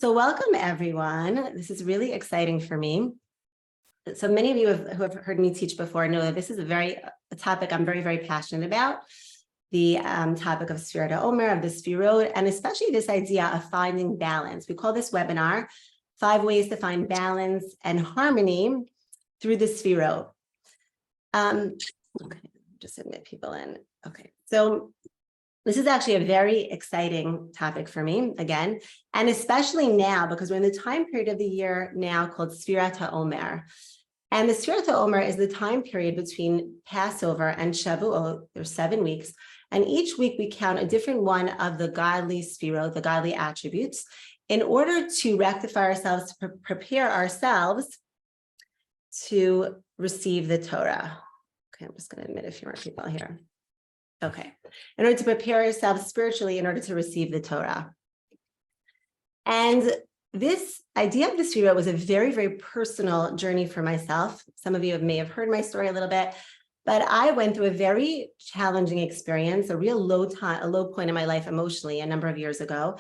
So welcome, everyone. This is really exciting for me. So many of you who have heard me teach before know that this is a topic I'm very, very passionate about, the topic of Sefirat Ha'Omer, of the Sefirot, and especially this idea of finding balance. We call this webinar 5 Ways to Find Balance and Harmony Through the Sefirot. Okay, just admit people in. Okay, so this is actually a very exciting topic for me, again, and especially now because we're in the time period of the year now called Sefirat Ha'Omer. And the Sefirat Ha'Omer is the time period between Passover and Shavuot. There's 7 weeks. And each week we count a different one of the godly Sefirot, the godly attributes, in order to rectify ourselves, to prepare ourselves to receive the Torah. Okay, I'm just going to admit a few more people here. Okay, in order to prepare ourselves spiritually in order to receive the Torah. And this idea of the Sefirot was a very, very personal journey for myself. Some of you may have heard my story a little bit, but I went through a very challenging experience, a real low point in my life emotionally a number of years ago.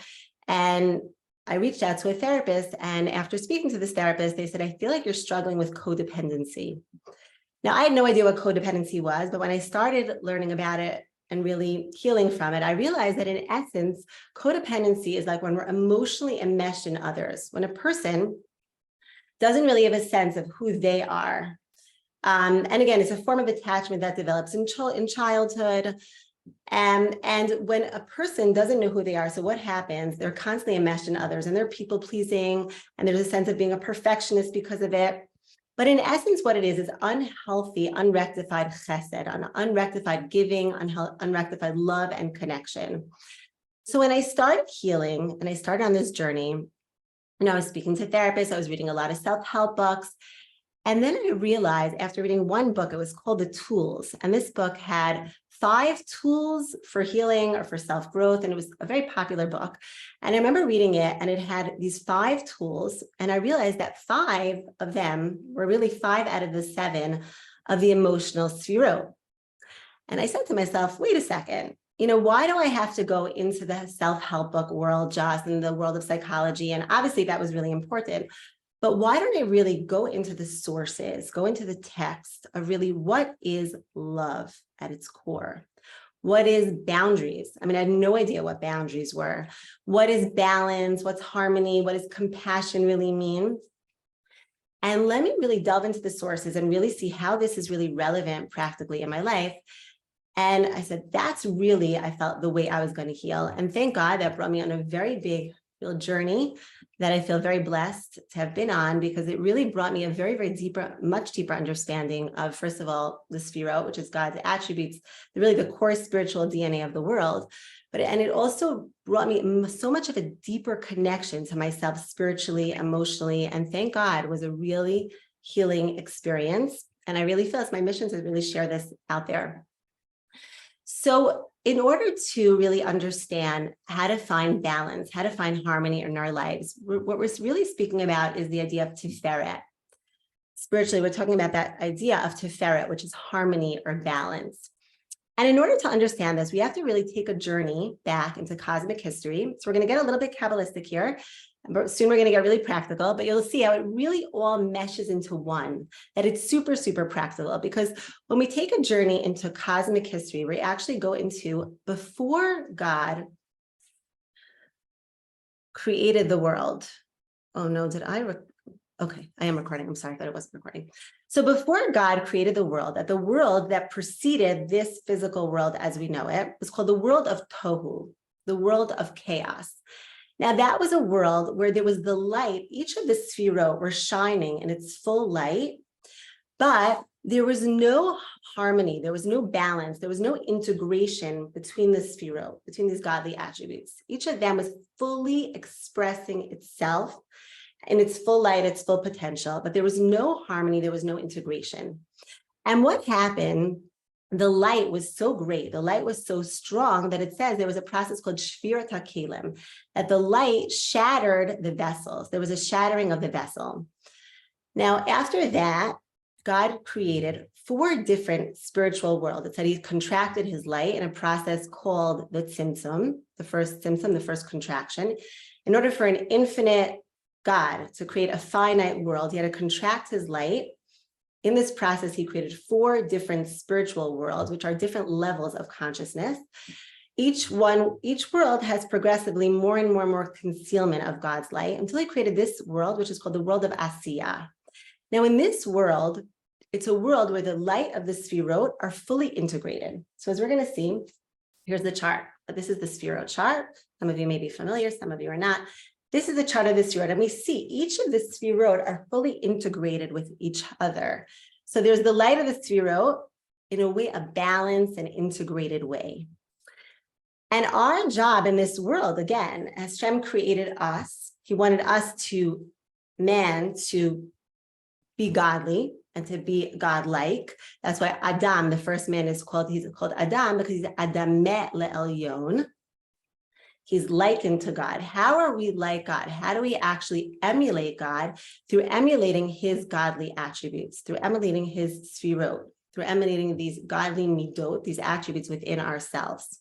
And I reached out to a therapist, and after speaking to this therapist, they said, I feel like you're struggling with codependency. Now, I had no idea what codependency was, but when I started learning about it and really healing from it, I realized that in essence, codependency is like when we're emotionally enmeshed in others, when a person doesn't really have a sense of who they are. And again, it's a form of attachment that develops in childhood. And when a person doesn't know who they are, so what happens? They're constantly enmeshed in others and they're people pleasing, and there's a sense of being a perfectionist because of it. But in essence, what it is unhealthy, unrectified chesed, unrectified giving, unrectified love and connection. So when I started healing and I started on this journey, I was speaking to therapists, I was reading a lot of self-help books. And then I realized after reading one book, it was called The Tools. And this book had 5 tools for healing or for self-growth. And it was a very popular book. And I remember reading it, and it had these 5 tools. And I realized that 5 of them were really 5 out of the 7 of the emotional Sefirot. And I said to myself, wait a second, why do I have to go into the self-help book world, just in the world of psychology? And obviously that was really important. But why don't I really go into the sources, go into the text of really what is love at its core? What is boundaries? I had no idea what boundaries were. What is balance? What's harmony? What does compassion really mean? And let me really delve into the sources and really see how this is really relevant practically in my life. And I said, that's really, I felt the way I was going to heal. And thank God that brought me on a very big real journey that I feel very blessed to have been on, because it really brought me a very, very deeper, much deeper understanding of, first of all, the Sefirot, which is God's attributes, really the core spiritual DNA of the world. And it also brought me so much of a deeper connection to myself spiritually, emotionally, and thank God was a really healing experience. And I really feel it's my mission to really share this out there. So in order to really understand how to find balance, how to find harmony in our lives, what we're really speaking about is the idea of Tiferet. Spiritually, we're talking about that idea of Tiferet, which is harmony or balance. And in order to understand this, we have to really take a journey back into cosmic history. So we're going to get a little bit Kabbalistic here. Soon we're going to get really practical, but you'll see how it really all meshes into one, that it's super, super practical. Because when we take a journey into cosmic history, we actually go into before God created the world. Oh no, okay, I am recording. I'm sorry that I wasn't recording. So before God created the world that preceded this physical world as we know it was called the world of Tohu, the world of chaos. Now, that was a world where there was the light. Each of the Sefirot were shining in its full light, but there was no harmony. There was no balance. There was no integration between the Sefirot, between these godly attributes. Each of them was fully expressing itself in its full light, its full potential, but there was no harmony. There was no integration. And what happened? The light was so great, the light was so strong that it says there was a process called Sefirat Ha'Kelim, that the light shattered the vessels. There was a shattering of the vessel. Now, after that, God created 4 different spiritual worlds. It said he contracted his light in a process called the tzimtzum, the first contraction. In order for an infinite God to create a finite world, he had to contract his light. In this process, he created 4 different spiritual worlds, which are different levels of consciousness. Each world has progressively more and more concealment of God's light until he created this world, which is called the world of Asiya. Now, in this world, it's a world where the light of the Sefirot are fully integrated. So as we're going to see, here's the chart. This is the Sefirot chart. Some of you may be familiar, some of you are not. This is the chart of the Sefirot, and we see each of the Sefirot are fully integrated with each other. So there's the light of the Sefirot in a way, a balanced and integrated way. And our job in this world, again, as Hashem created us, he wanted us to be godly and to be godlike. That's why Adam, the first man, he's called Adam because he's Adameh le'elyon. He's likened to God. How are we like God? How do we actually emulate God? Through emulating his godly attributes, through emulating his Sefirot, through emulating these godly midot, these attributes within ourselves.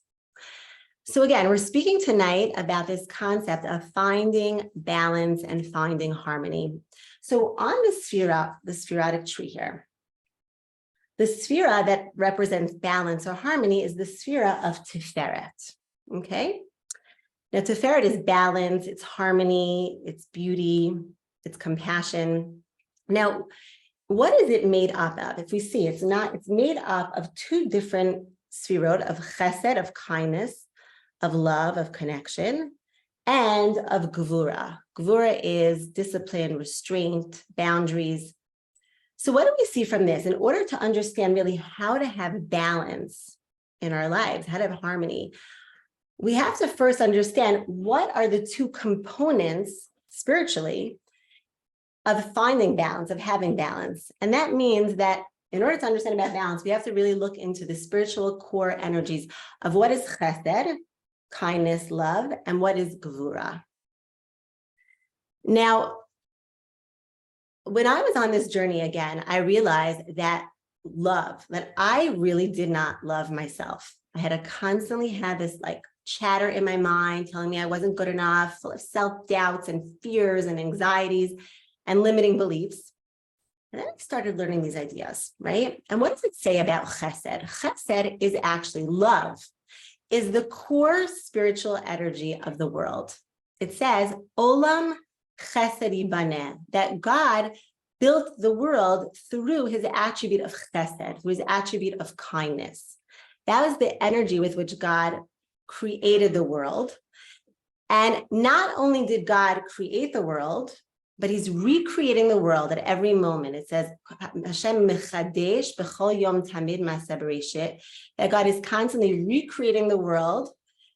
So again, we're speaking tonight about this concept of finding balance and finding harmony. So on the Sefirah, the Sefiratic tree here, the Sefirah that represents balance or harmony is the Sefirah of Tiferet, okay? Now, Tiferet is balance, it's harmony, it's beauty, it's compassion. Now, what is it made up of? If we see, it's made up of 2 different Sefirot of chesed, of kindness, of love, of connection, and of gvura. Gvura is discipline, restraint, boundaries. So what do we see from this? In order to understand really how to have balance in our lives, how to have harmony, we have to first understand what are the 2 components spiritually of finding balance, of having balance. And that means that in order to understand about balance, we have to really look into the spiritual core energies of what is chesed, kindness, love, and what is gvura. Now, when I was on this journey again, I realized that I really did not love myself. I had to constantly have this like chatter in my mind telling me I wasn't good enough, full of self-doubts and fears and anxieties and limiting beliefs. And then I started learning these ideas, right? And what does it say about chesed? Chesed is actually love, is the core spiritual energy of the world. It says, Olam chesed yibaneh, that God built the world through his attribute of chesed, through his attribute of kindness. That was the energy with which God created the world. And not only did God create the world, but he's recreating the world at every moment. It says, Hashem mechadesh b'chol yom tamid ma'aseh bereshit, that God is constantly recreating the world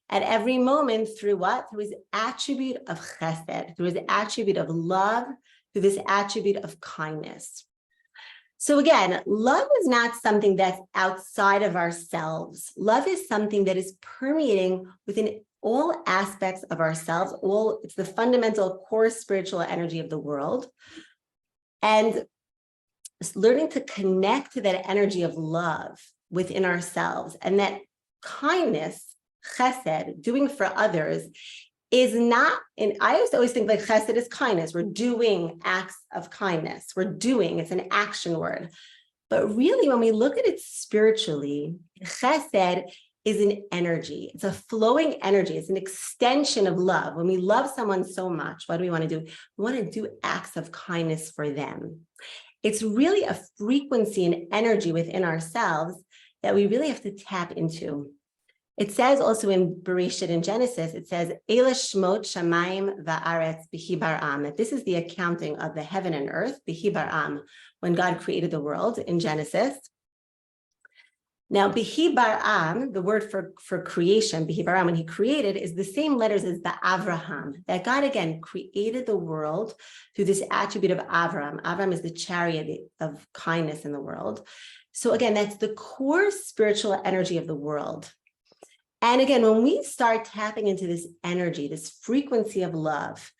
at every moment through what? Through his attribute of chesed, through his attribute of love, through this attribute of kindness. So again, love is not something that's outside of ourselves. Love is something that is permeating within all aspects of ourselves. It's the fundamental core spiritual energy of the world. And learning to connect to that energy of love within ourselves, and that kindness, chesed, doing for others, is not, and I used to always think like chesed is kindness. We're doing acts of kindness. It's an action word. But really, when we look at it spiritually, chesed is an energy. It's a flowing energy. It's an extension of love. When we love someone so much, what do we want to do? We want to do acts of kindness for them. It's really a frequency and energy within ourselves that we really have to tap into. It says also in Bereshit, in Genesis, it says, Eila shmot shamayim va'aretz b'hi bar'am, that this is the accounting of the heaven and earth, b'hi bar'am, when God created the world in Genesis. Now, b'hi bar'am, the word for creation, b'hi bar'am, when he created, is the same letters as ba'avraham, that God, again, created the world through this attribute of Avram. Avram is the chariot of kindness in the world. So again, that's the core spiritual energy of the world. And again, when we start tapping into this energy, this frequency of love,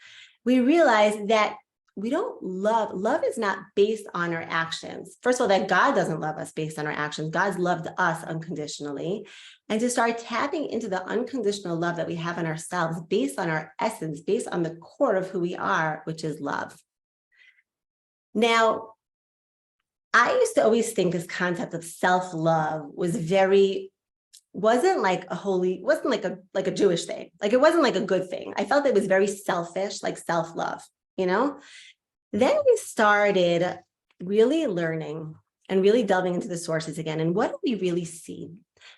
we realize that we don't love is not based on our actions. First of all, that God doesn't love us based on our actions. God's loved us unconditionally. And to start tapping into the unconditional love that we have in ourselves based on our essence, based on the core of who we are, which is love. Now, I used to always think this concept of self-love wasn't like a Jewish thing. Like it wasn't like a good thing. I felt it was very selfish, like self-love, you know? Then we started really learning and really delving into the sources again. And what do we really see?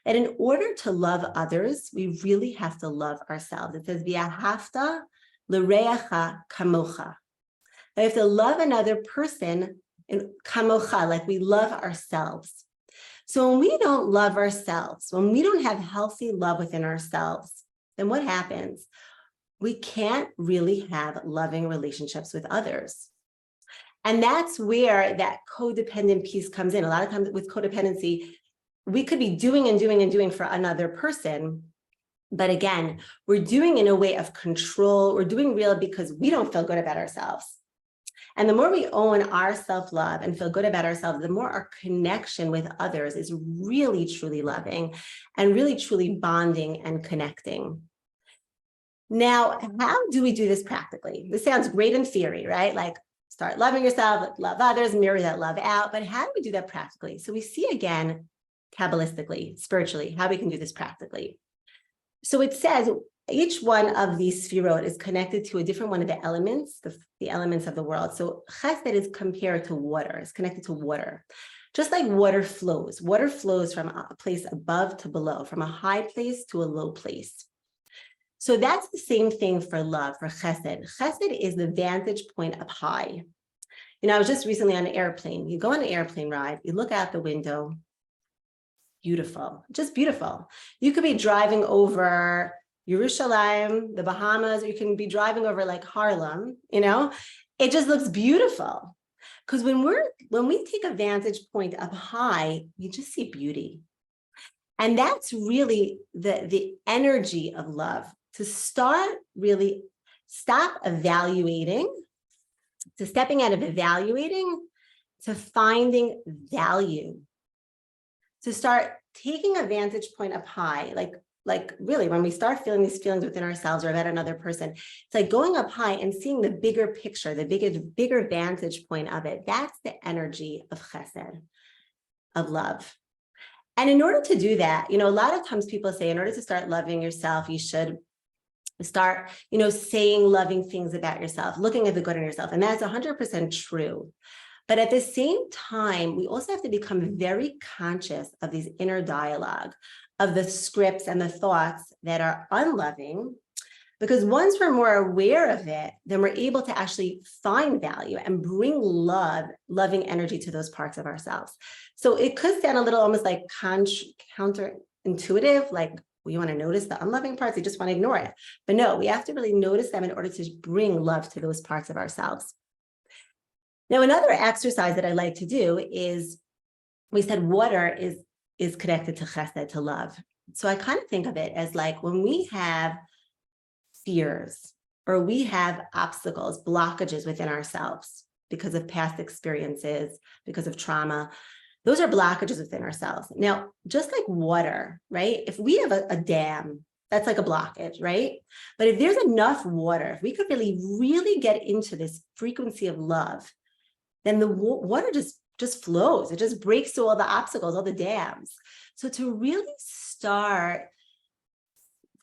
That in order to love others, we really have to love ourselves. It says, V'ahavta l'reacha kamocha. We have to love another person in kamocha, like we love ourselves. So when we don't love ourselves, when we don't have healthy love within ourselves, then what happens? We can't really have loving relationships with others. And that's where that codependent piece comes in. A lot of times with codependency, we could be doing and doing and doing for another person. But again, we're doing in a way of control. We're doing real because we don't feel good about ourselves. And the more we own our self-love and feel good about ourselves, the more our connection with others is really, truly loving and really, truly bonding and connecting. Now, how do we do this practically? This sounds great in theory, right? Like start loving yourself, love others, mirror that love out. But how do we do that practically? So we see again, Kabbalistically, spiritually, how we can do this practically. So it says each one of these Sefirot is connected to a different one of the elements, the elements of the world. So Chesed is compared to water, it's connected to water. Just like water flows from a place above to below, from a high place to a low place. So that's the same thing for love, for Chesed. Chesed is the vantage point up high. You know, I was just recently on an airplane. You go on an airplane ride, you look out the window, beautiful, just beautiful. You could be driving over Yerushalayim, the Bahamas, or you can be driving over like Harlem, you know, it just looks beautiful. Because when we take a vantage point up high, you just see beauty. And that's really the energy of love, to start really stop evaluating, to stepping out of evaluating, to finding value, to start taking a vantage point up high, like really when we start feeling these feelings within ourselves or about another person, it's like going up high and seeing the bigger picture, the bigger vantage point of it. That's the energy of Chesed, of love. And in order to do that, you know, a lot of times people say, in order to start loving yourself, you should start, you know, saying loving things about yourself, looking at the good in yourself. And that's 100% true. But at the same time, we also have to become very conscious of these inner dialogue, of the scripts and the thoughts that are unloving, because once we're more aware of it, then we're able to actually find value and bring loving energy to those parts of ourselves. So it could sound a little almost like counterintuitive, like we want to notice the unloving parts, we just want to ignore it. But no, we have to really notice them in order to bring love to those parts of ourselves. Now, another exercise that I like to do is, we said water is connected to Chesed, to love. So I kind of think of it as like when we have fears or we have obstacles, blockages within ourselves because of past experiences, because of trauma, those are blockages within ourselves. Now, just like water, right? If we have a dam, that's like a blockage, right? But if there's enough water, if we could really get into this frequency of love, then the water just flows. It just breaks through all the obstacles, all the dams. So to really start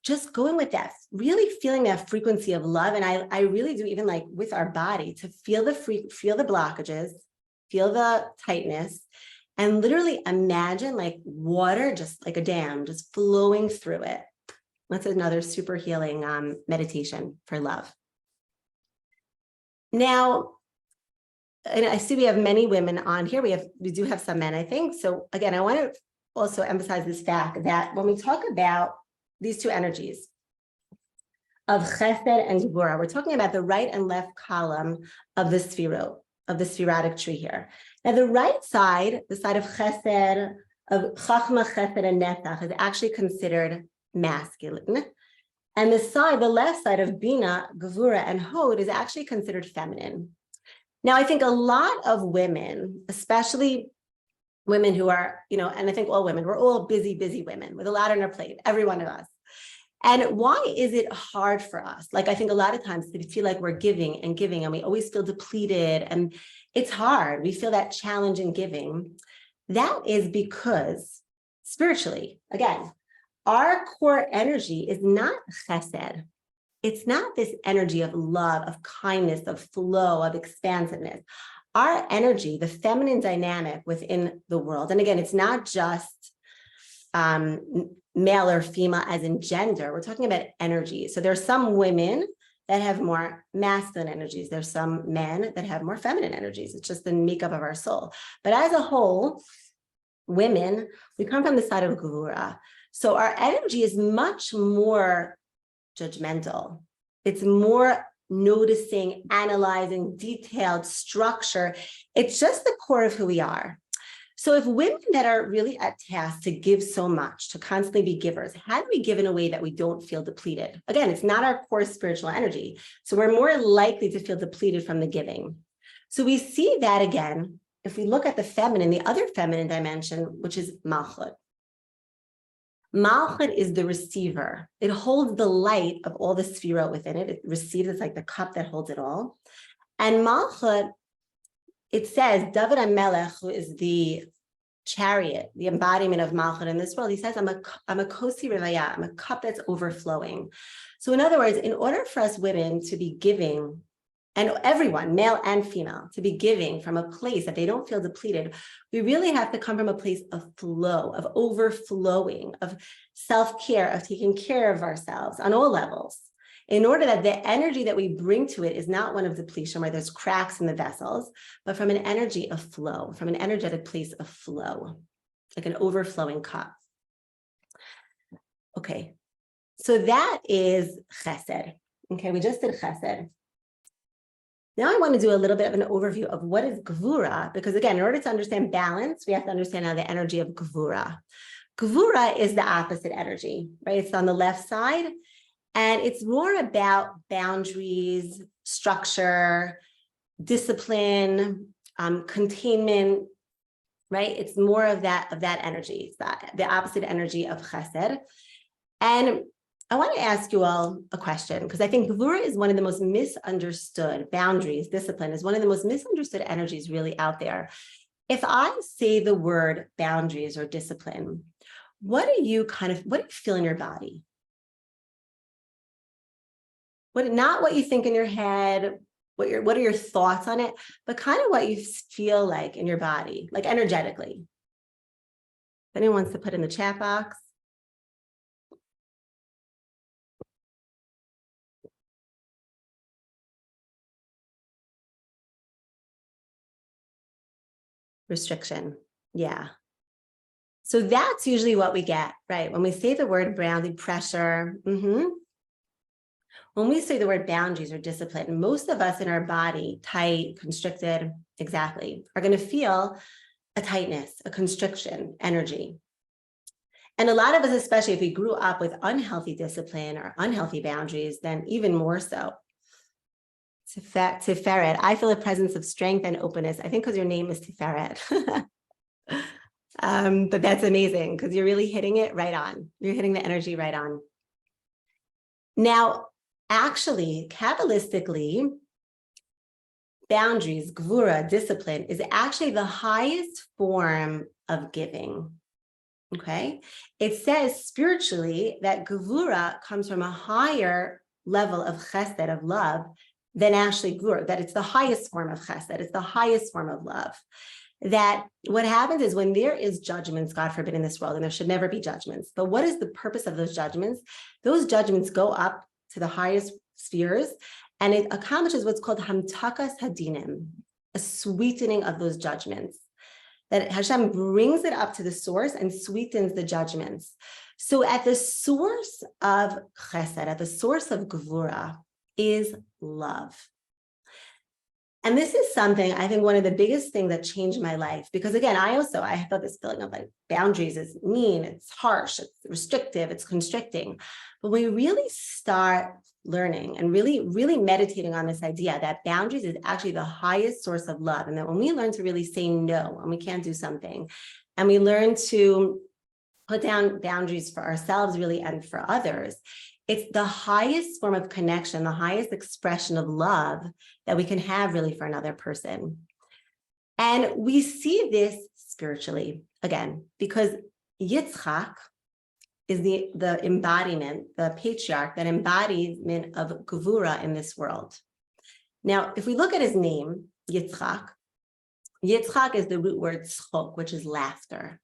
just going with that, really feeling that frequency of love. And I really do, even like with our body, to feel the blockages, feel the tightness, and literally imagine like water, just like a dam, just flowing through it. That's another super healing meditation for love. Now, and I see we have many women on here. We do have some men, I think. So again, I want to also emphasize this fact that when we talk about these two energies of Chesed and Gevura, we're talking about the right and left column of the Sefirot, of the Sefiratic tree here. Now, the right side, the side of Chesed, of Chachma, Chesed, and Netzach, is actually considered masculine. And the left side of Bina, Gevura, and Hod is actually considered feminine. Now, I think a lot of women, especially women who are, and I think all women, we're all busy, busy women with a lot on our plate, every one of us. And why is it hard for us? Like, I think a lot of times we feel like we're giving and giving, and we always feel depleted, and it's hard. We feel that challenge in giving. That is because spiritually, again, our core energy is not chesed. It's not this energy of love, of kindness, of flow, of expansiveness. Our energy, the feminine dynamic within the world, and again, it's not just male or female as in gender, we're talking about energy. So there's some women that have more masculine energies. There's some men that have more feminine energies. It's just the makeup of our soul. But as a whole, women, we come from the side of Gevura. So our energy is much more judgmental. It's more noticing, analyzing, detailed, structure. It's just the core of who we are. So if women that are really at task to give so much, to constantly be givers, how do we give in a way that we don't feel depleted? Again, it's not our core spiritual energy. So we're more likely to feel depleted from the giving. So we see that again, if we look at the feminine, the other feminine dimension, which is Malchut. Malchut is the receiver. It holds the light of all the Sefirot within it. It receives, it's like the cup that holds it all. And Malchut, it says, David HaMelech, who is the chariot, the embodiment of Malchut in this world, he says, I'm a kosi revaya, I'm a cup that's overflowing. So in other words, in order for us women to be giving, and everyone, male and female, to be giving from a place that they don't feel depleted, we really have to come from a place of flow, of overflowing, of self-care, of taking care of ourselves on all levels, in order that the energy that we bring to it is not one of depletion where there's cracks in the vessels, but from an energy of flow, from an energetic place of flow, like an overflowing cup. Okay, so that is chesed. Okay, we just did chesed. Now I want to do a little bit of an overview of what is Gevura, because again, in order to understand balance, we have to understand now the energy of Gevura. Gevura is the opposite energy, right? It's on the left side, and it's more about boundaries, structure, discipline, containment, right? It's more of that energy. It's the opposite energy of Chesed. And I want to ask you all a question, because I think Gevura is one of the most misunderstood boundaries. Discipline is one of the most misunderstood energies really out there. If I say the word boundaries or discipline, what do you feel in your body? Not what you think in your head, what are your thoughts on it, but kind of what you feel like in your body, like energetically. If anyone wants to put in the chat box. Restriction. Yeah. So that's usually what we get, right? When we say the word boundary, pressure. When we say the word boundaries or discipline, most of us in our body, tight, constricted, exactly, are going to feel a tightness, a constriction, energy. And a lot of us, especially if we grew up with unhealthy discipline or unhealthy boundaries, then even more so. Sefirat, I feel a presence of strength and openness. I think because your name is Sefirat. But that's amazing because you're really hitting it right on. You're hitting the energy right on. Now, actually, Kabbalistically, boundaries, Gevura, discipline, is actually the highest form of giving. Okay? It says spiritually that Gevura comes from a higher level of chesed, of love, than actually Gevura, that it's the highest form of chesed, it's the highest form of love. That what happens is when there is judgments, God forbid, in this world, and there should never be judgments, but what is the purpose of those judgments? Those judgments go up to the highest spheres, and it accomplishes what's called hamtakas hadinim, a sweetening of those judgments. That Hashem brings it up to the source and sweetens the judgments. So at the source of chesed, at the source of Gevura, is love. And this is something, I think, one of the biggest things that changed my life, because again, I felt this feeling of like boundaries is mean, it's harsh, it's restrictive, it's constricting. But when we really start learning and really meditating on this idea that boundaries is actually the highest source of love. And that when we learn to really say no when we can't do something, and we learn to put down boundaries for ourselves really and for others, it's the highest form of connection, the highest expression of love that we can have really for another person. And we see this spiritually, again, because Yitzchak is the embodiment, the patriarch, that embodiment of Gevura in this world. Now, if we look at his name, Yitzchak is the root word tzchok, which is laughter,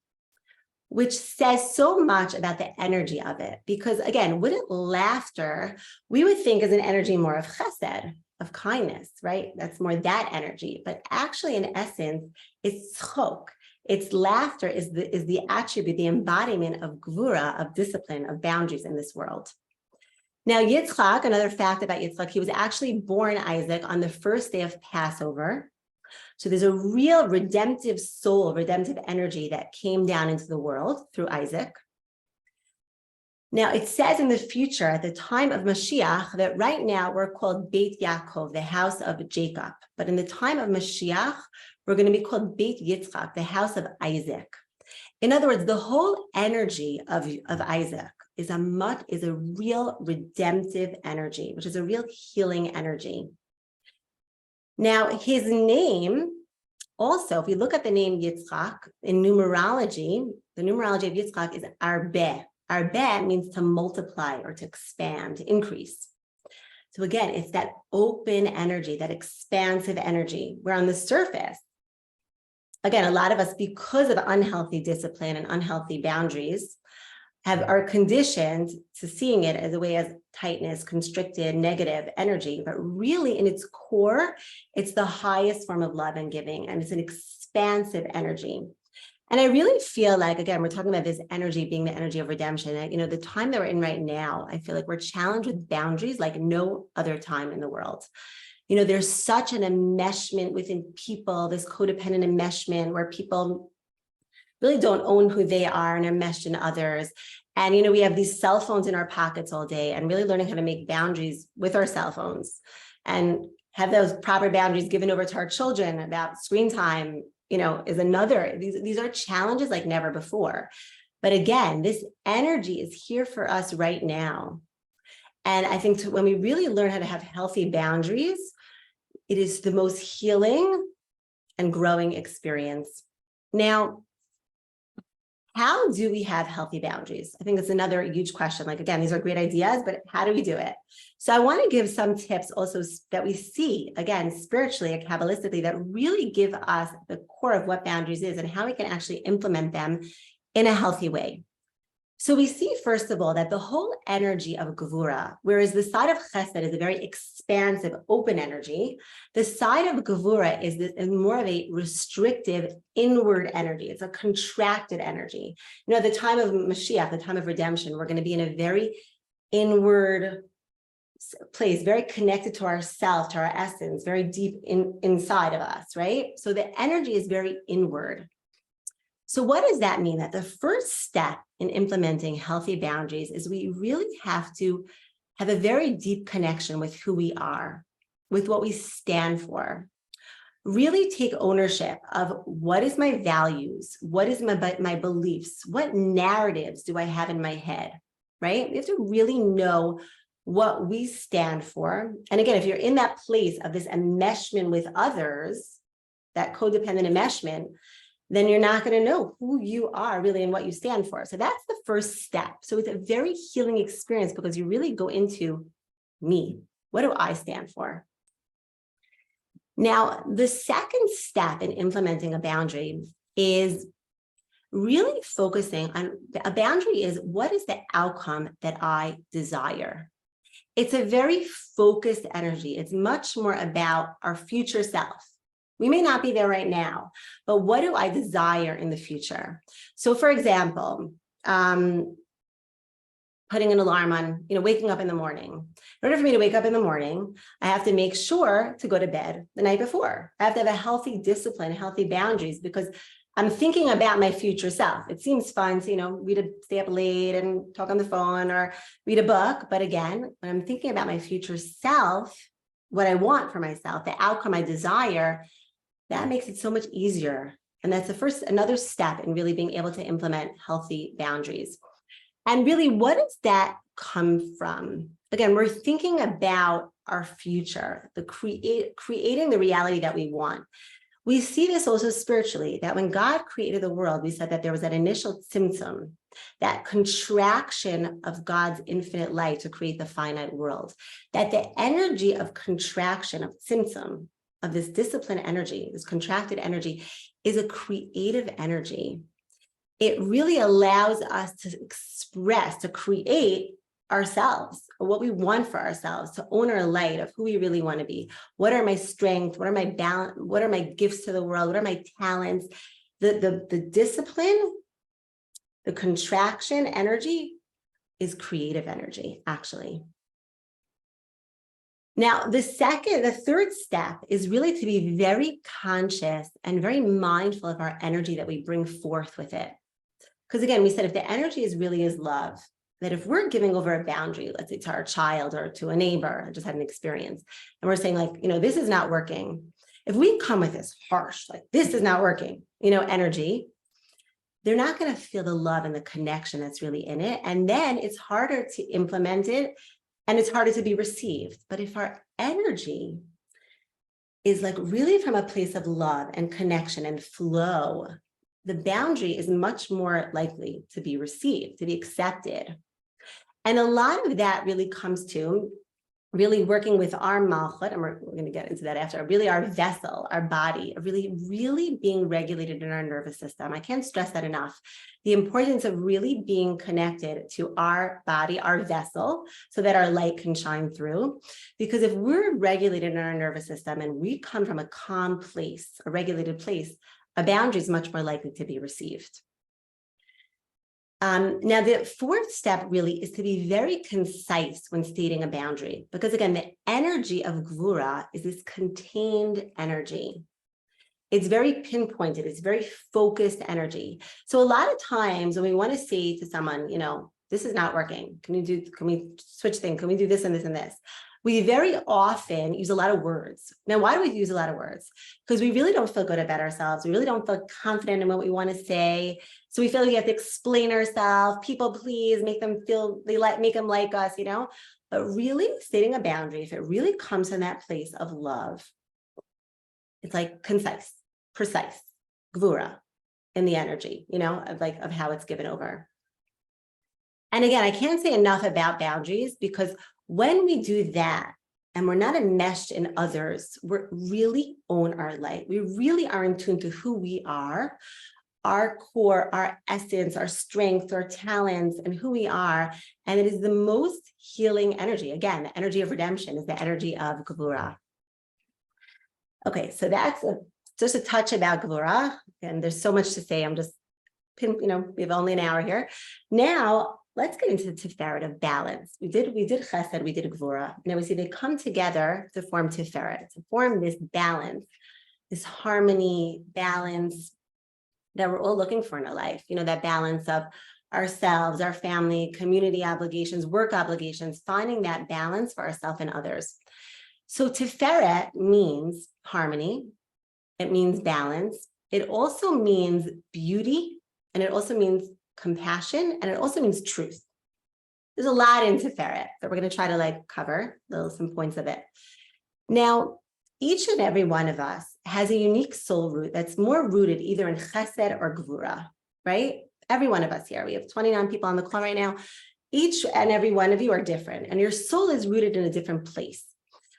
which says so much about the energy of it. Because again, wouldn't laughter, we would think is an energy more of chesed, of kindness, right? That's more that energy. But actually, in essence, it's tzchok. It's laughter is the attribute, the embodiment of gvura, of discipline, of boundaries in this world. Now, Yitzchak, another fact about Yitzchak, he was actually born Isaac on the first day of Passover. So there's a real redemptive soul, redemptive energy that came down into the world through Isaac. Now, it says in the future, at the time of Mashiach, that right now we're called Beit Yaakov, the house of Jacob. But in the time of Mashiach, we're going to be called Beit Yitzchak, the house of Isaac. In other words, the whole energy of Isaac is a real redemptive energy, which is a real healing energy. Now, his name, also, if we look at the name Yitzchak, in numerology, the numerology of Yitzchak is Arbeh. Arbeh means to multiply or to expand, to increase. So again, it's that open energy, that expansive energy, where on the surface, again, a lot of us, because of unhealthy discipline and unhealthy boundaries, are conditioned to seeing it as a way as tightness, constricted, negative energy. But really, in its core, it's the highest form of love and giving, and it's an expansive energy. And I really feel like, again, we're talking about this energy being the energy of redemption. And, the time that we're in right now, I feel like we're challenged with boundaries like no other time in the world. There's such an enmeshment within people, this codependent enmeshment where people really don't own who they are and are meshed in others. And, we have these cell phones in our pockets all day, and really learning how to make boundaries with our cell phones and have those proper boundaries given over to our children about screen time, is another. These are challenges like never before. But again, this energy is here for us right now. And I think when we really learn how to have healthy boundaries, it is the most healing and growing experience. Now, how do we have healthy boundaries? I think that's another huge question. Like, again, these are great ideas, but how do we do it? So I want to give some tips also that we see, again, spiritually and Kabbalistically, that really give us the core of what boundaries is and how we can actually implement them in a healthy way. So we see, first of all, that the whole energy of Gevura, whereas the side of Chesed is a very expansive, open energy, the side of Gevura is more of a restrictive, inward energy. It's a contracted energy. At the time of Mashiach, the time of redemption, we're going to be in a very inward place, very connected to ourselves, to our essence, very deep inside of us, right? So the energy is very inward. So what does that mean? That the first step in implementing healthy boundaries is we really have to have a very deep connection with who we are, with what we stand for. Really take ownership of what is my values, what is my beliefs, what narratives do I have in my head, right? We have to really know what we stand for. And again, if you're in that place of this enmeshment with others, that codependent enmeshment, then you're not going to know who you are really and what you stand for. So that's the first step. So it's a very healing experience because you really go into me. What do I stand for? Now, the second step in implementing a boundary is really focusing on a boundary is what is the outcome that I desire? It's a very focused energy. It's much more about our future self. We may not be there right now, but what do I desire in the future? So for example, putting an alarm on, waking up in the morning. In order for me to wake up in the morning, I have to make sure to go to bed the night before. I have to have a healthy discipline, healthy boundaries, because I'm thinking about my future self. It seems fun to, stay up late and talk on the phone or read a book. But again, when I'm thinking about my future self, what I want for myself, the outcome I desire, that makes it so much easier. And that's another step in really being able to implement healthy boundaries. And really, what does that come from? Again, we're thinking about our future, creating the reality that we want. We see this also spiritually, that when God created the world, we said that there was that initial tzimtzum, that contraction of God's infinite light to create the finite world, that the energy of contraction, of tzimtzum, of this disciplined energy, this contracted energy, is a creative energy. It really allows us to express, to create ourselves, or what we want for ourselves, to own our light of who we really want to be. What are my strengths? What are my balance? What are my gifts to the world? What are my talents? The discipline, the contraction energy is creative energy, actually. Now, the third step is really to be very conscious and very mindful of our energy that we bring forth with it. Because again, we said if the energy really is love, that if we're giving over a boundary, let's say to our child or to a neighbor, I just had an experience, and we're saying like, this is not working. If we come with this harsh, like this is not working, energy, they're not going to feel the love and the connection that's really in it. And then it's harder to implement it and it's harder to be received. But if our energy is like really from a place of love and connection and flow, the boundary is much more likely to be received, to be accepted. And a lot of that really comes to really working with our malchut, and we're going to get into that after, really our vessel, our body, really, really being regulated in our nervous system. I can't stress that enough. The importance of really being connected to our body, our vessel, so that our light can shine through. Because if we're regulated in our nervous system and we come from a calm place, a regulated place, a boundary is much more likely to be received. Now, the fourth step really is to be very concise when stating a boundary, because again, the energy of gvura is this contained energy. It's very pinpointed. It's very focused energy. So a lot of times when we want to say to someone, this is not working. Can we switch things? Can we do this and this and this? We very often use a lot of words. Now, why do we use a lot of words? Because we really don't feel good about ourselves. We really don't feel confident in what we want to say. So we feel like we have to explain ourselves, people please, make them like us, But really stating a boundary, if it really comes from that place of love, it's like concise, precise, gvura in the energy, of how it's given over. And again, I can't say enough about boundaries, because when we do that and we're not enmeshed in others, we really own our light. We really are in tune to who we are, our core, our essence, our strengths, our talents, and who we are. And it is the most healing energy. Again, the energy of redemption is the energy of gvura. Okay, so that's just a touch about gvura. And there's so much to say. We have only an hour here. Now, let's get into the Sefirat of balance. We did chesed, we did gvura. Now we see they come together to form Sefirat, to form this balance, this harmony, balance that we're all looking for in our life. That balance of ourselves, our family, community obligations, work obligations, finding that balance for ourselves and others. So Sefirat means harmony. It means balance. It also means beauty, and it also means compassion, and it also means truth. There's a lot in Sefirat that we're going to try to cover, some points of it. Now, each and every one of us has a unique soul root that's more rooted either in chesed or gvura, right? Every one of us here, we have 29 people on the call right now. Each and every one of you are different, and your soul is rooted in a different place.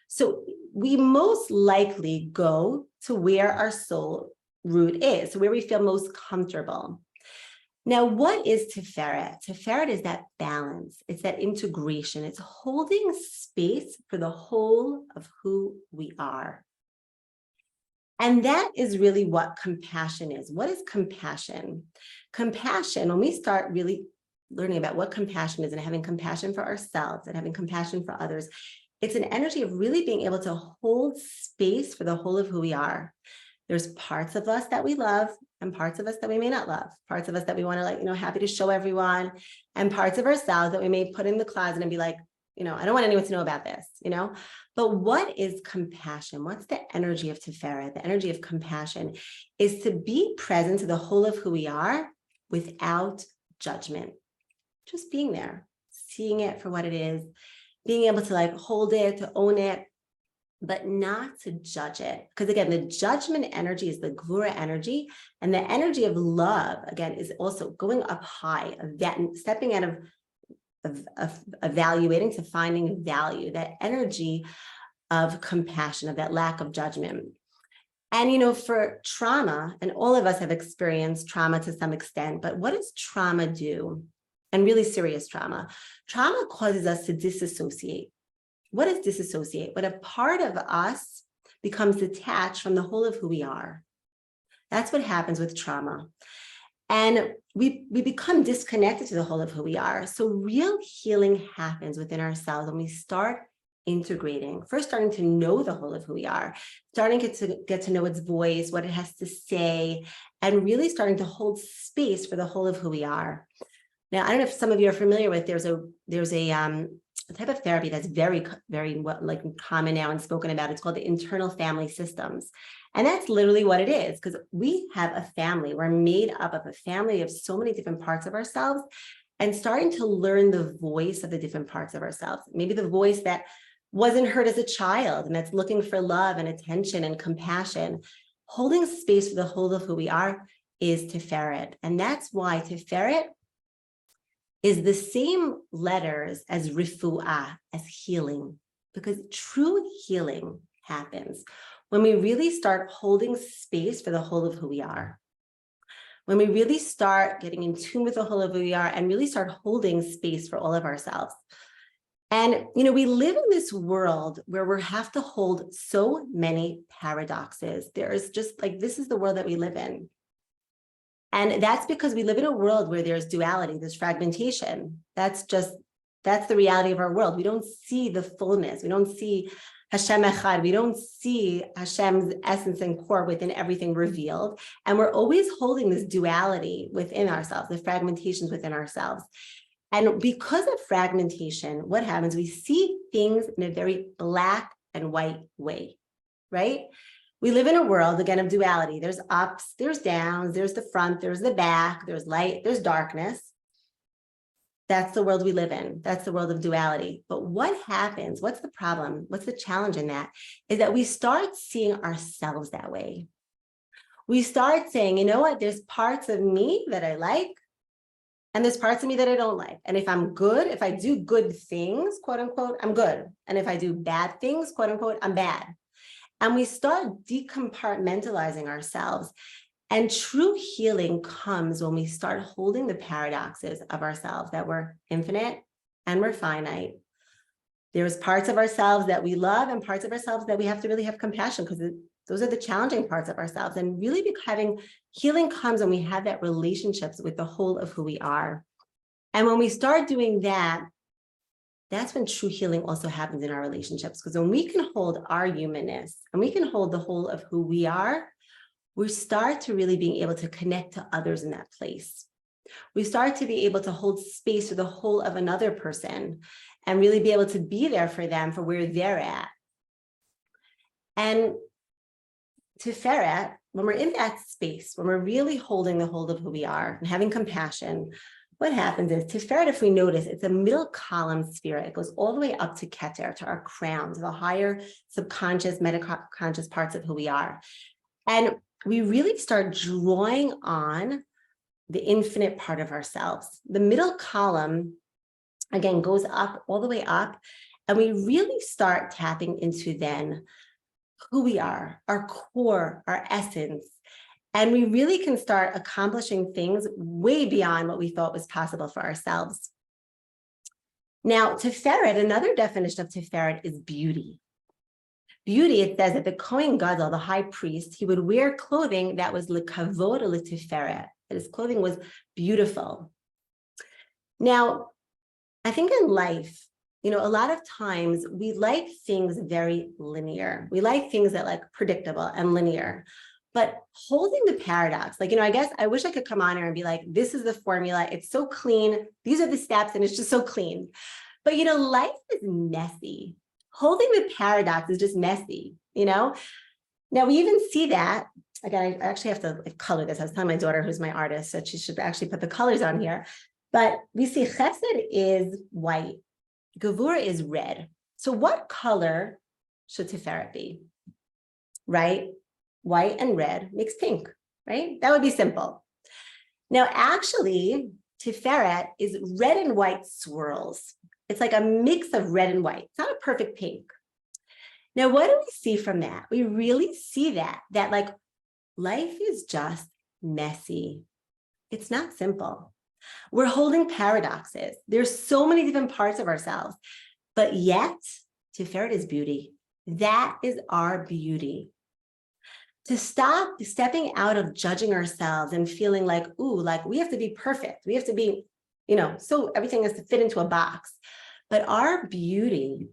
So we most likely go to where our soul root is, so where we feel most comfortable. Now, what is Sefirat? Sefirat is that balance. It's that integration. It's holding space for the whole of who we are. And that is really what compassion is. What is compassion? Compassion, when we start really learning about what compassion is and having compassion for ourselves and having compassion for others, it's an energy of really being able to hold space for the whole of who we are. There's parts of us that we love and parts of us that we may not love, parts of us that we want to happy to show everyone, and parts of ourselves that we may put in the closet and be like, I don't want anyone to know about this, But what is compassion? What's the energy of Tiferet? The energy of compassion is to be present to the whole of who we are without judgment. Just being there, seeing it for what it is, being able to hold it, to own it, but not to judge it. Because again, the judgment energy is the Gvura energy, and the energy of love, again, is also going up high, stepping out of evaluating to finding value, that energy of compassion, of that lack of judgment. And, for trauma, and all of us have experienced trauma to some extent, but what does trauma do? And really serious trauma. Trauma causes us to disassociate. What is disassociate? When a part of us becomes detached from the whole of who we are. That's what happens with trauma. And we become disconnected to the whole of who we are. So real healing happens within ourselves when we start integrating, first starting to know the whole of who we are, starting to get to know its voice, what it has to say, and really starting to hold space for the whole of who we are. Now, I don't know if some of you are familiar with, there's a type of therapy that's very, very common now and spoken about. It's called the internal family systems. And that's literally what it is, because we have a family. We're made up of a family of so many different parts of ourselves, and starting to learn the voice of the different parts of ourselves. Maybe the voice that wasn't heard as a child and that's looking for love and attention and compassion. Holding space for the whole of who we are is Tiferet. And that's why Tiferet is the same letters as Rifu'ah, as healing, because true healing happens when we really start holding space for the whole of who we are. When we really start getting in tune with the whole of who we are and really start holding space for all of ourselves. And, we live in this world where we have to hold so many paradoxes. There's just this is the world that we live in. And that's because we live in a world where there's duality, there's fragmentation. That's the reality of our world. We don't see the fullness. We don't see Hashem Echad. We don't see Hashem's essence and core within everything revealed. And we're always holding this duality within ourselves, the fragmentations within ourselves. And because of fragmentation, what happens? We see things in a very black and white way, right? We live in a world, again, of duality. There's ups, there's downs, there's the front, there's the back, there's light, there's darkness. That's the world we live in. That's the world of duality. But what happens? What's the problem? What's the challenge in that? Is that we start seeing ourselves that way. We start saying, you know what? There's parts of me that I like, and there's parts of me that I don't like. And if I'm good, if I do good things, quote unquote, I'm good. And if I do bad things, quote unquote, I'm bad. And we start decompartmentalizing ourselves. And true healing comes when we start holding the paradoxes of ourselves, that we're infinite and we're finite. There's parts of ourselves that we love and parts of ourselves that we have to really have compassion, because those are the challenging parts of ourselves. And really having healing comes when we have that relationships with the whole of who we are. And when we start doing that, that's when true healing also happens in our relationships. Because when we can hold our humanness and we can hold the whole of who we are, we start to really being able to connect to others in that place. We start to be able to hold space for the whole of another person and really be able to be there for them for where they're at. And Tiferet, when we're in that space, when we're really holding the whole of who we are and having compassion, what happens is Tiferet, if we notice, it's a middle column sphere. It goes all the way up to Keter, to our crown, to the higher subconscious, metaconscious parts of who we are. And we really start drawing on the infinite part of ourselves. The middle column, again, goes up, all the way up, and we really start tapping into then who we are, our core, our essence. And we really can start accomplishing things way beyond what we thought was possible for ourselves. Now, Tiferet, another definition of Tiferet is beauty. Beauty, it says that the Kohen Gadol, the high priest, he would wear clothing that was lekavod letiferet, that his clothing was beautiful. Now, I think in life, a lot of times we like things very linear. We like things that predictable and linear. But holding the paradox, like, I guess I wish I could come on here and be like, this is the formula. It's so clean. These are the steps, and it's just so clean. But, life is messy. Holding the paradox is just messy, Now we even see that, again, I actually have to color this. I was telling my daughter, who's my artist, that she should actually put the colors on here. But we see chesed is white. Gevura is red. So what color should Tiferet be? Right? White and red makes pink, right? That would be simple. Now, actually, Tiferet is red and white swirls. It's like a mix of red and white. It's not a perfect pink. Now, what do we see from that? We really see that like life is just messy. It's not simple. We're holding paradoxes. There's so many different parts of ourselves, but yet Tiferet is beauty. That is our beauty. To stop stepping out of judging ourselves and feeling like, ooh, like we have to be perfect. We have to be, so everything has to fit into a box. But our beauty,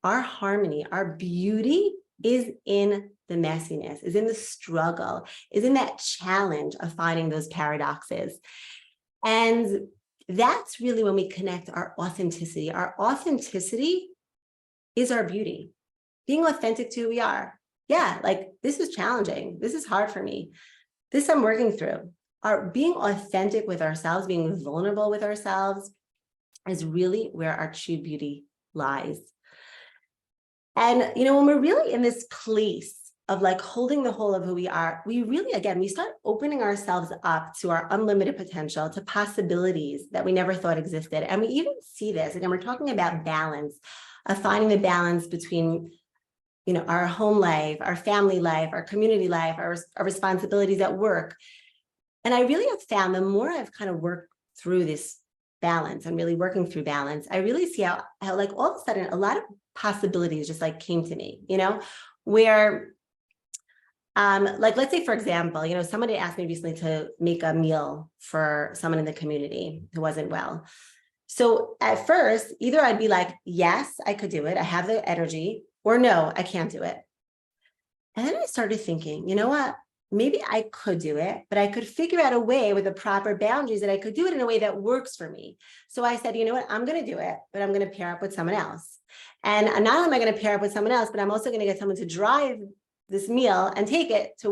our harmony, our beauty is in the messiness, is in the struggle, is in that challenge of finding those paradoxes. And that's really when we connect our authenticity. Our authenticity is our beauty. Being authentic to who we are. Yeah, like this is challenging. This is hard for me. This I'm working through. Our being authentic with ourselves, being vulnerable with ourselves is really where our true beauty lies. And, when we're really in this place of like holding the whole of who we are, we really, again, we start opening ourselves up to our unlimited potential, to possibilities that we never thought existed. And we even see this, again, we're talking about balance, of finding the balance between our home life, our family life, our community life, our responsibilities at work. And I really have found the more I've kind of worked through this balance and really working through balance, I really see how like all of a sudden a lot of possibilities just like came to me, where like, let's say, for example, somebody asked me recently to make a meal for someone in the community who wasn't well. So at first, either I'd be like, yes, I could do it. I have the energy. Or no, I can't do it. And then I started thinking, you know what? Maybe I could do it, but I could figure out a way with the proper boundaries that I could do it in a way that works for me. So I said, you know what? I'm going to do it, but I'm going to pair up with someone else. And not only am I going to pair up with someone else, but I'm also going to get someone to drive this meal and take it to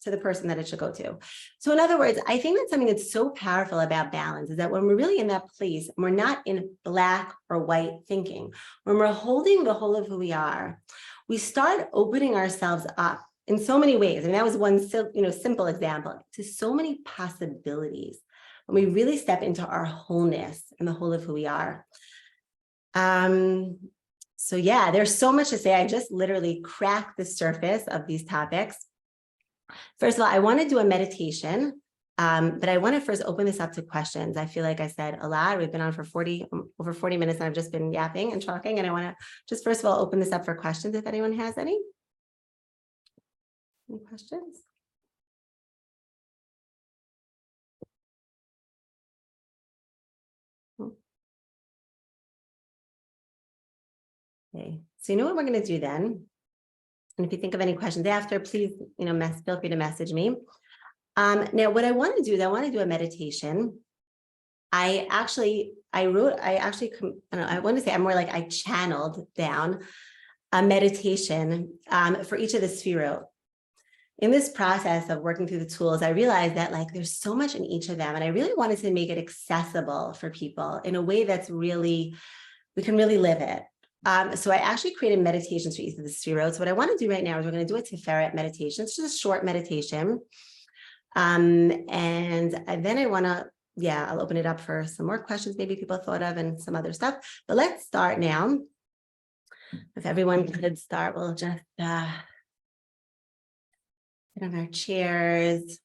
the person that it should go to. So in other words, I think that's something that's so powerful about balance, is that when we're really in that place, we're not in black or white thinking. When we're holding the whole of who we are, we start opening ourselves up in so many ways. And that was one simple example, to so many possibilities when we really step into our wholeness and the whole of who we are. So yeah, there's so much to say. I just literally cracked the surface of these topics. First of all, I want to do a meditation, but I want to first open this up to questions. I feel like I said a lot. We've been on for over 40 minutes, and I've just been yapping and talking. And I want to just first of all open this up for questions if anyone has any. Any questions? Okay, so you know what we're going to do then? And if you think of any questions after, please, feel free to message me. Now, what I want to do is I want to do a meditation. I want to say I'm more like I channeled down a meditation for each of the Sefirot. In this process of working through the tools, I realized that like there's so much in each of them, and I really wanted to make it accessible for people in a way that's really, we can really live it. So I actually created meditations for each of the Sefirot. So what I want to do right now is we're going to do a Tiferet meditation. It's just a short meditation. And then I want to, I'll open it up for some more questions maybe people thought of and some other stuff. But let's start now. If everyone could start, we'll just get on our chairs.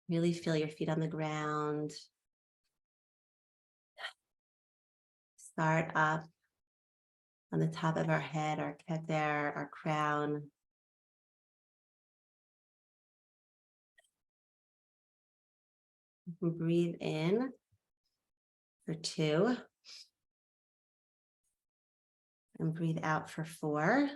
Really feel your feet on the ground. Start up on the top of our head, our keter, our crown. Breathe in for 2. And breathe out for 4.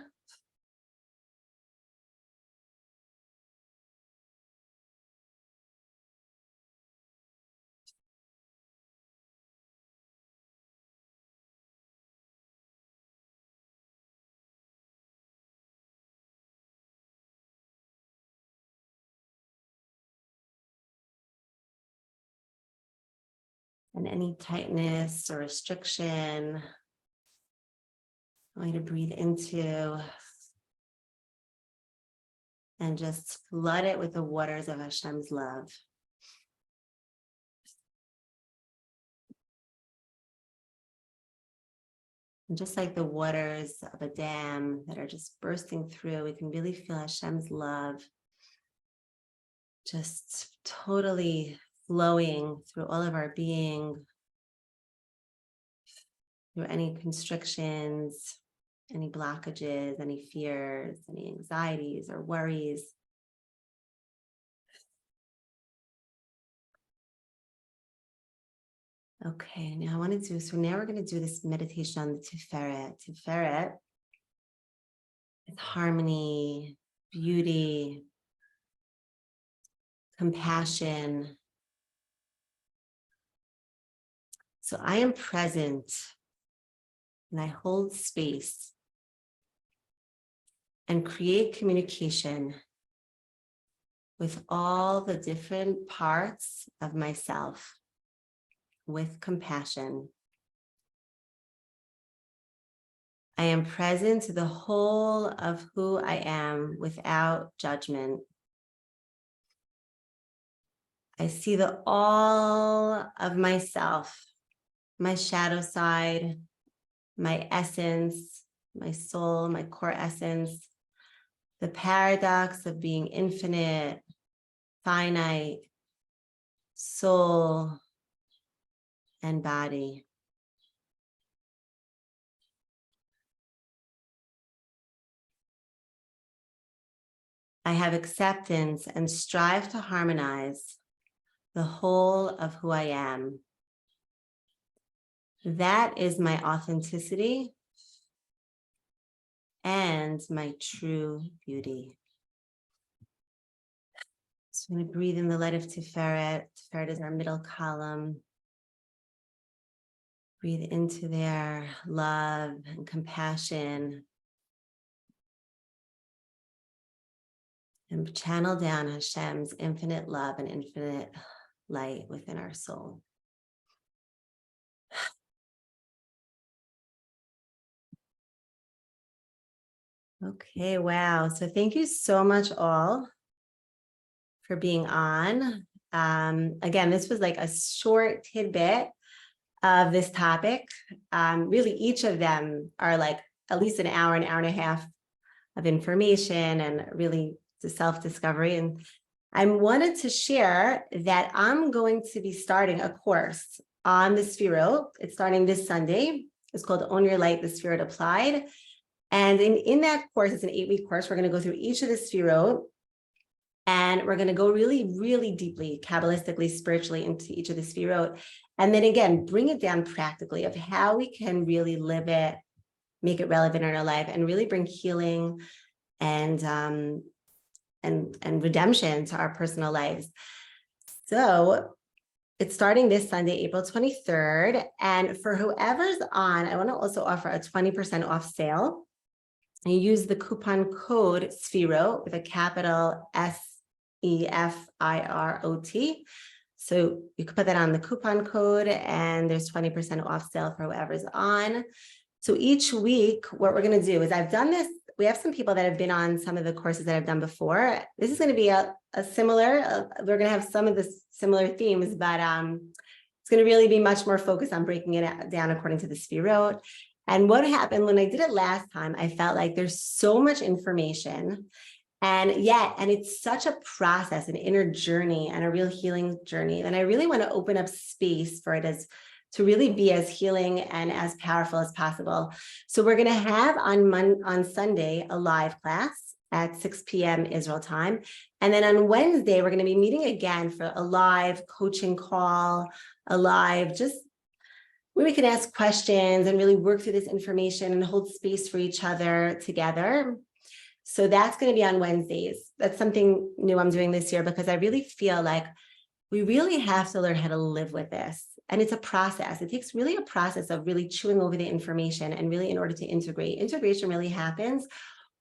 And any tightness or restriction, I want you to breathe into and just flood it with the waters of Hashem's love. And just like the waters of a dam that are just bursting through, we can really feel Hashem's love just totally flowing through all of our being, through any constrictions, any blockages, any fears, any anxieties or worries. Okay, now I want to do, so now we're going to do this meditation on the Tiferet. Tiferet is harmony, beauty, compassion. So I am present and I hold space and create communication with all the different parts of myself with compassion. I am present to the whole of who I am without judgment. I see the all of myself, my shadow side, my essence, my soul, my core essence, the paradox of being infinite, finite, soul, and body. I have acceptance and strive to harmonize the whole of who I am. That is my authenticity and my true beauty. So I'm going to breathe in the light of Tiferet. Tiferet is our middle column. Breathe into their love and compassion. And channel down Hashem's infinite love and infinite light within our soul. Okay, wow. So thank you so much all for being on. Again, this was like a short tidbit of this topic. Really, each of them are like at least an hour and a half of information and really the self-discovery. And I wanted to share that I'm going to be starting a course on the Sefirot. It's starting this Sunday. It's called Own Your Light, the Sefirot Applied. And in that course, it's an 8-week course. We're going to go through each of the Sefirot. And we're going to go really, really deeply, Kabbalistically, spiritually into each of the Sefirot. And then again, bring it down practically of how we can really live it, make it relevant in our life, and really bring healing and redemption to our personal lives. So it's starting this Sunday, April 23rd. And for whoever's on, I want to also offer a 20% off sale. And you use the coupon code Sefirot with a capital SEFIROT. So you can put that on the coupon code and there's 20% off sale for whoever's on. So each week, what we're going to do is I've done this. We have some people that have been on some of the courses that I've done before. This is going to be a similar, we're going to have some of the similar themes, but it's going to really be much more focused on breaking it down according to the Sefirot. And what happened when I did it last time, I felt like there's so much information and it's such a process, an inner journey and a real healing journey. And I really want to open up space for it to really be as healing and as powerful as possible. So we're going to have on Sunday a live class at 6 p.m. Israel time. And then on Wednesday, we're going to be meeting again for a live coaching call, a live just where we can ask questions and really work through this information and hold space for each other together. So that's going to be on Wednesdays. That's something new I'm doing this year because I really feel like we really have to learn how to live with this. And it's a process. It takes really a process of really chewing over the information and really in order to integrate. Integration really happens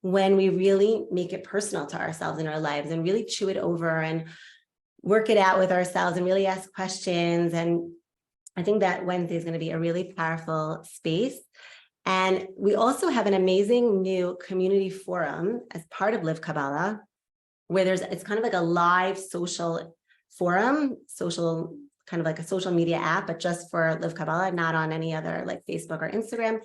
when we really make it personal to ourselves in our lives and really chew it over and work it out with ourselves and really ask questions and I think that Wednesday is going to be a really powerful space. And we also have an amazing new community forum as part of Live Kabbalah, where it's kind of like a live social forum, kind of like a social media app, but just for Live Kabbalah, not on any other like Facebook or Instagram.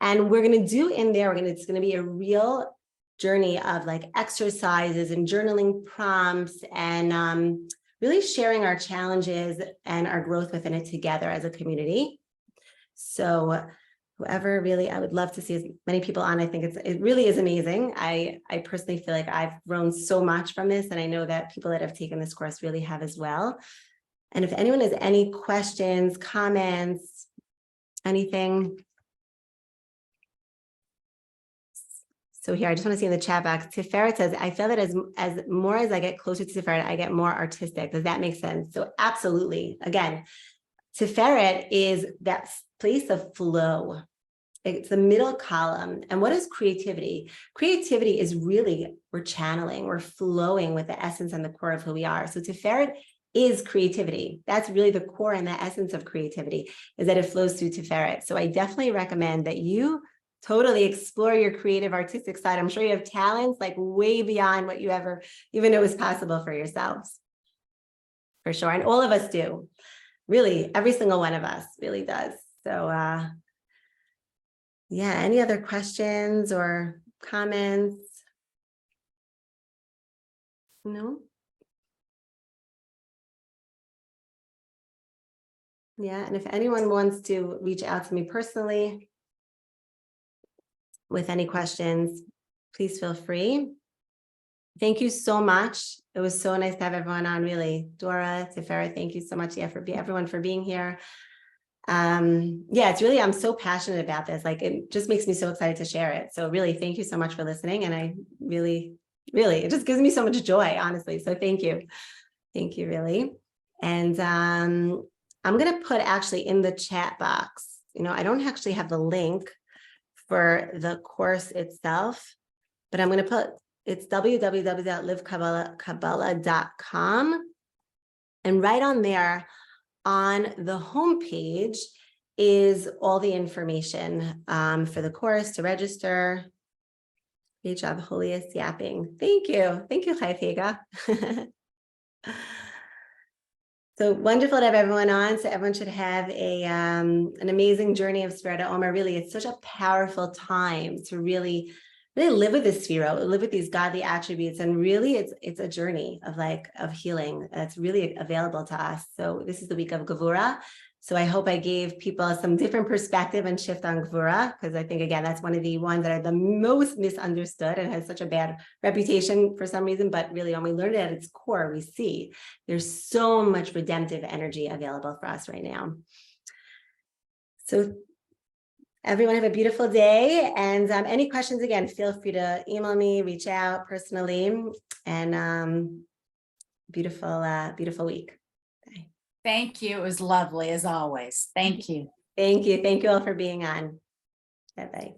And we're going to do in there, it's going to be a real journey of like exercises and journaling prompts and really sharing our challenges and our growth within it together as a community. So whoever really, I would love to see as many people on. I think it really is amazing. I personally feel like I've grown so much from this, and I know that people that have taken this course really have as well. And if anyone has any questions, comments, anything. So here, I just want to see in the chat box, Sefirat says, I feel that as more as I get closer to Sefirat, I get more artistic. Does that make sense? So absolutely. Again, Sefirat is that place of flow. It's the middle column. And what is creativity? Creativity is really, we're channeling, we're flowing with the essence and the core of who we are. So Sefirat is creativity. That's really the core and the essence of creativity, is that it flows through Sefirat. So I definitely recommend that you totally explore your creative artistic side. I'm sure you have talents like way beyond what you ever even know is possible for yourselves. For sure. And all of us do. Really, every single one of us really does. So yeah, any other questions or comments? No? Yeah, and if anyone wants to reach out to me personally with any questions, please feel free. Thank you so much. It was so nice to have everyone on, really. Dora, Sefirat, thank you so much, everyone for being here. Yeah, it's really, I'm so passionate about this. Like, it just makes me so excited to share it. So really, thank you so much for listening. And I really, it just gives me so much joy, honestly. So thank you. Thank you, really. And I'm going to put actually in the chat box, I don't actually have the link for the course itself, but I'm going to put, it's www.livekabbalah.com. And right on there on the homepage is all the information for the course to register. Great job, holiest yapping. Thank you. Thank you, Chayfega. So wonderful to have everyone on. So everyone should have an amazing journey of Sefirat Ha'Omer. Really, it's such a powerful time to really live with this Sefirot, live with these godly attributes, and really, it's a journey of healing that's really available to us. So this is the week of Gevura. So I hope I gave people some different perspective and shift on Gevura, because I think, again, that's one of the ones that are the most misunderstood and has such a bad reputation for some reason. But really, when we learn it at its core, we see there's so much redemptive energy available for us right now. So everyone have a beautiful day. And any questions, again, feel free to email me, reach out personally, and beautiful week. Bye. Thank you. It was lovely as always. Thank you. Thank you. Thank you all for being on. Bye-bye.